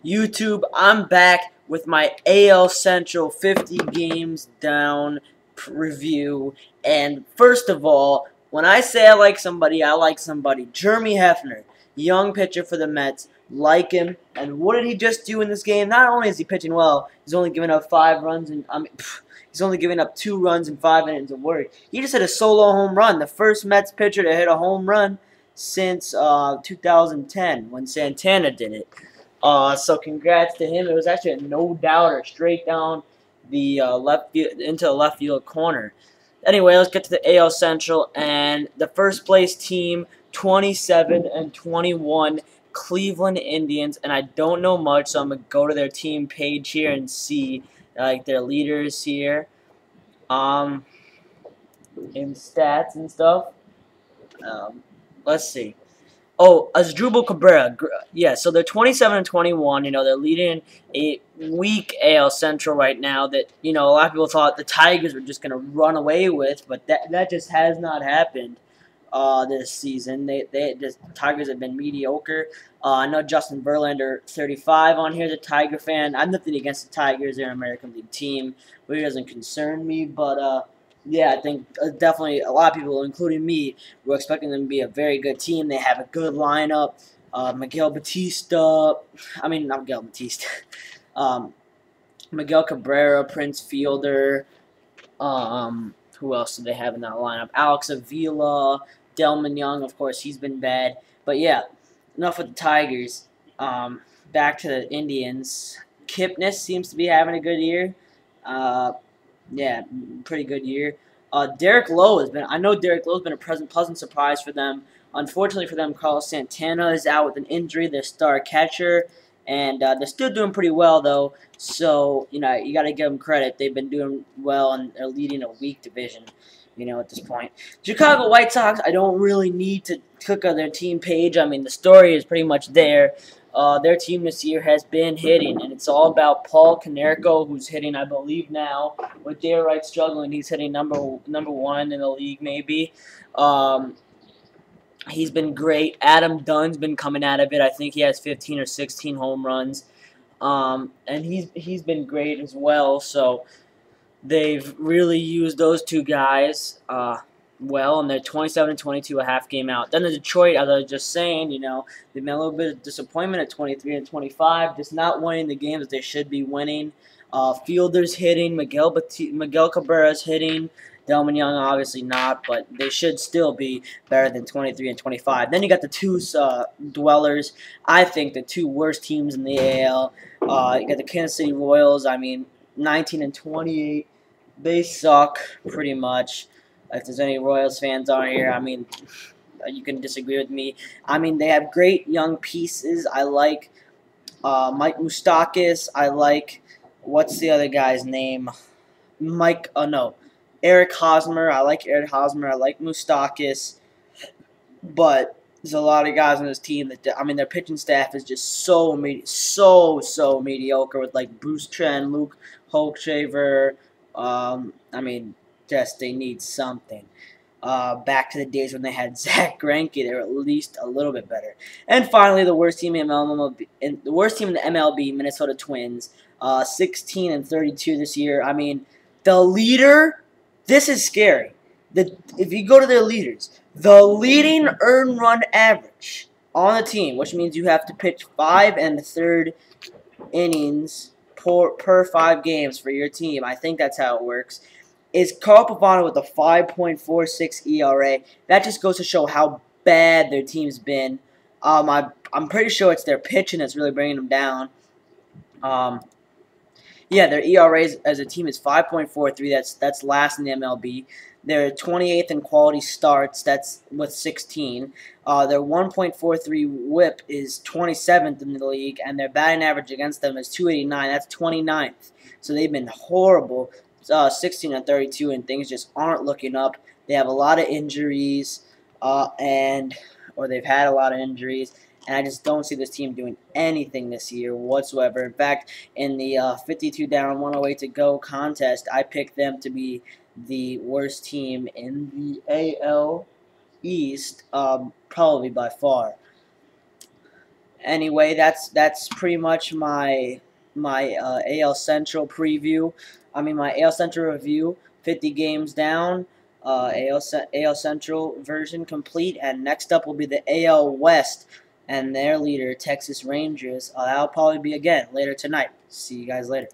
YouTube, I'm back with my AL Central 50 games down review. And first of all, when I say I like somebody. Jeremy Hefner, young pitcher for the Mets, like him. And what did he just do in this game? Not only is he pitching well, he's only giving up 5 runs and he's only giving up 2 runs in 5 innings of work. He just hit a solo home run, the first Mets pitcher to hit a home run since 2010 when Santana did it. So congrats to him. It was actually a no-doubter straight down the left field, into the left field corner. Anyway, let's get to the AL Central, and the first place team, 27-21, Cleveland Indians, and I don't know much, so I'm gonna go to their team page here and see like their leaders here, in stats and stuff. Let's see. Oh, Asdrubal Cabrera. Yeah, so they're 27-21. You know, they're leading a weak AL Central right now that, you know, a lot of people thought the Tigers were just going to run away with, but that just has not happened this season. The Tigers have been mediocre. I know Justin Verlander, 35 on here, the Tiger fan. I'm nothing against the Tigers. They're an American League team. Really doesn't concern me, but yeah, I think definitely a lot of people, including me, were expecting them to be a very good team. They have a good lineup. Miguel Batista, I mean, not Miguel Batista. Miguel Cabrera, Prince Fielder. Who else do they have in that lineup? Alex Avila, Delman Young, of course, he's been bad. But yeah, enough with the Tigers. Back to the Indians. Kipnis seems to be having a good year. Yeah, pretty good year. Derek Lowe has been. I know Derek Lowe's been a pleasant surprise for them. Unfortunately for them, Carlos Santana is out with an injury, their star catcher, and they're still doing pretty well though. So you know you got to give them credit. They've been doing well and they're leading a weak division. You know at this point, Chicago White Sox. I don't really need to click on their team page. I mean the story is pretty much there. Their team this year has been hitting, and it's all about Paul Konerko, who's hitting, I believe now, with J.R. Wright struggling, he's hitting number 1 in the league, maybe. He's been great. Adam Dunn's been coming out of it. I think he has 15 or 16 home runs, and he's been great as well. So they've really used those two guys well, and they're 27-22, a half game out. Then the Detroit, as I was just saying, you know, they've been a little bit of disappointment at 23-25, just not winning the games that they should be winning. Fielder's hitting, Miguel Cabrera's hitting, Delman Young obviously not, but they should still be better than 23-25. Then you got the two dwellers. I think the two worst teams in the AL. You got the Kansas City Royals. I mean, 19-28. They suck pretty much. If there's any Royals fans on here, I mean, you can disagree with me. I mean, they have great young pieces. I like Mike Moustakas. I like, what's the other guy's name? Eric Hosmer. I like Eric Hosmer. I like Moustakas. But there's a lot of guys on this team that, I mean, their pitching staff is just so mediocre with, like, Bruce Chen, Luke Hochshaver. I mean, just they need something. Back to the days when they had Zach Greinke, they were at least a little bit better. And finally, the worst team in the MLB, Minnesota Twins, 16-32 this year. I mean, the leader. This is scary. If you go to their leaders, the leading earned run average on the team, which means you have to pitch 5 1/3 innings per 5 games for your team. I think that's how it works. Is Carl Pavano with a 5.46 ERA. That just goes to show how bad their team's been. I'm pretty sure it's their pitching that's really bringing them down. Yeah, their ERA as a team is 5.43. That's last in the MLB. They're 28th in quality starts. That's with 16. Their 1.43 WHIP is 27th in the league, and their batting average against them is 289. That's 29th. So they've been horrible. 16-32, and things just aren't looking up. They have a lot of injuries, or they've had a lot of injuries, and I just don't see this team doing anything this year whatsoever. In fact, in the 52 down, 108 to go contest, I picked them to be the worst team in the AL East, probably by far. Anyway, that's pretty much my AL Central preview. I mean my AL Central review. 50 games down. AL Central version complete, and next up will be the AL West and their leader Texas Rangers. That'll probably be again later tonight. See you guys later.